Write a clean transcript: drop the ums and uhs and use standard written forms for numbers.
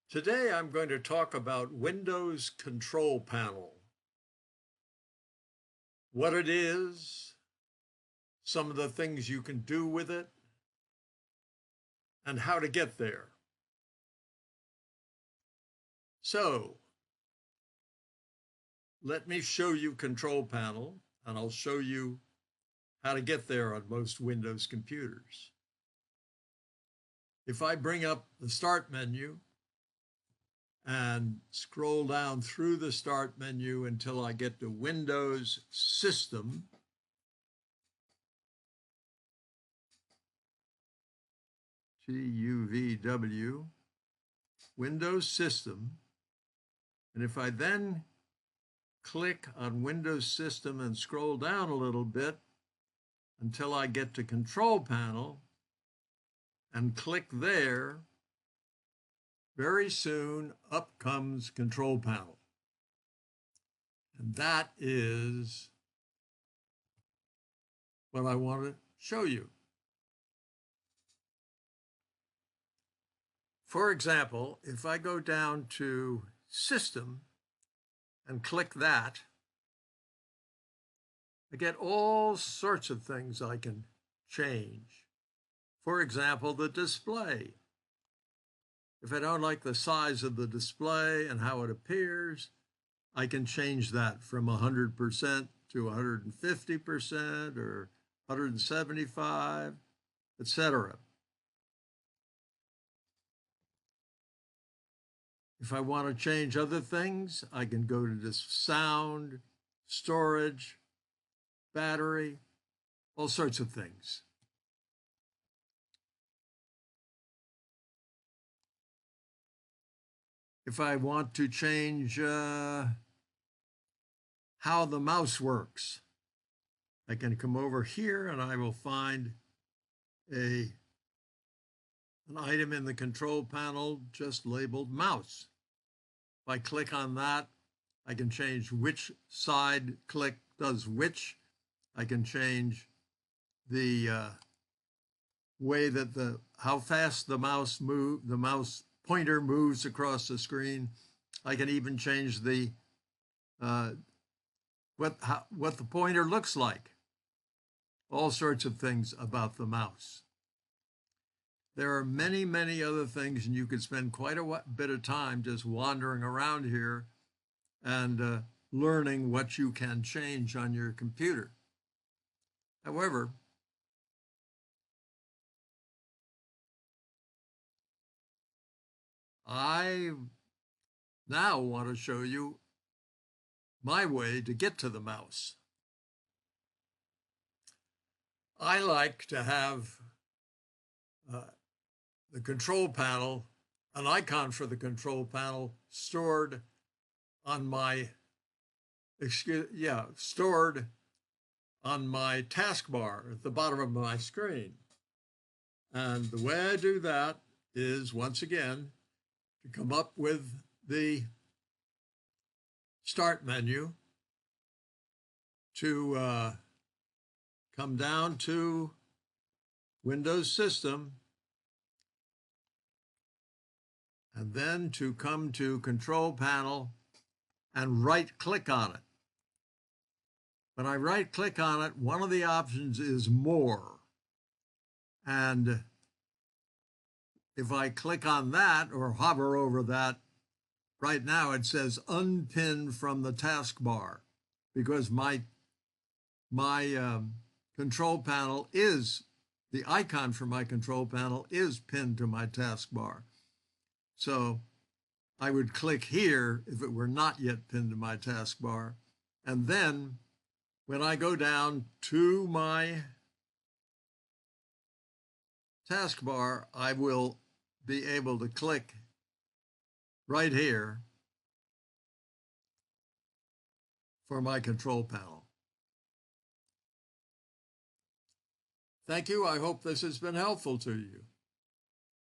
Today I'm going to talk about Windows Control Panel, what it is, some of the things you can do with it, and how to get there. So let me show you Control Panel, and I'll show you how to get there on most Windows computers. If I bring up the Start menu and scroll down through the Start menu until I get to Windows System, GUVW, Windows System, and if I then click on Windows System and scroll down a little bit until I get to Control Panel and click there, very soon up comes Control Panel. And that is what I want to show you. For example, if I go down to System and click that, I get all sorts of things I can change. For example, the display. If I don't like the size of the display and how it appears, I can change that from 100% to 150% or 175, etc. If I want to change other things, I can go to this sound, storage, battery, all sorts of things. If I want to change how the mouse works, I can come over here and I will find an item in the control panel just labeled mouse. If I click on that, I can change which side click does which. I can change the way that how fast the mouse pointer moves across the screen. I can even change the what the pointer looks like. All sorts of things about the mouse. There are many, many other things, and you could spend quite a bit of time just wandering around here and learning what you can change on your computer. However, I now want to show you my way to get to the mouse. I like to have the control panel, an icon for the control panel stored on my, stored on my taskbar at the bottom of my screen. And the way I do that is, once again, to come up with the Start menu, to come down to Windows System, and then to come to Control Panel and right-click on it. When I right-click on it, one of the options is More. And if I click on that or hover over that, right now it says Unpin from the taskbar, because my control panel is, the icon for my control panel is pinned to my taskbar. So I would click here if it were not yet pinned to my taskbar. And then when I go down to my taskbar, I will be able to click right here for my control panel. Thank you. I hope this has been helpful to you.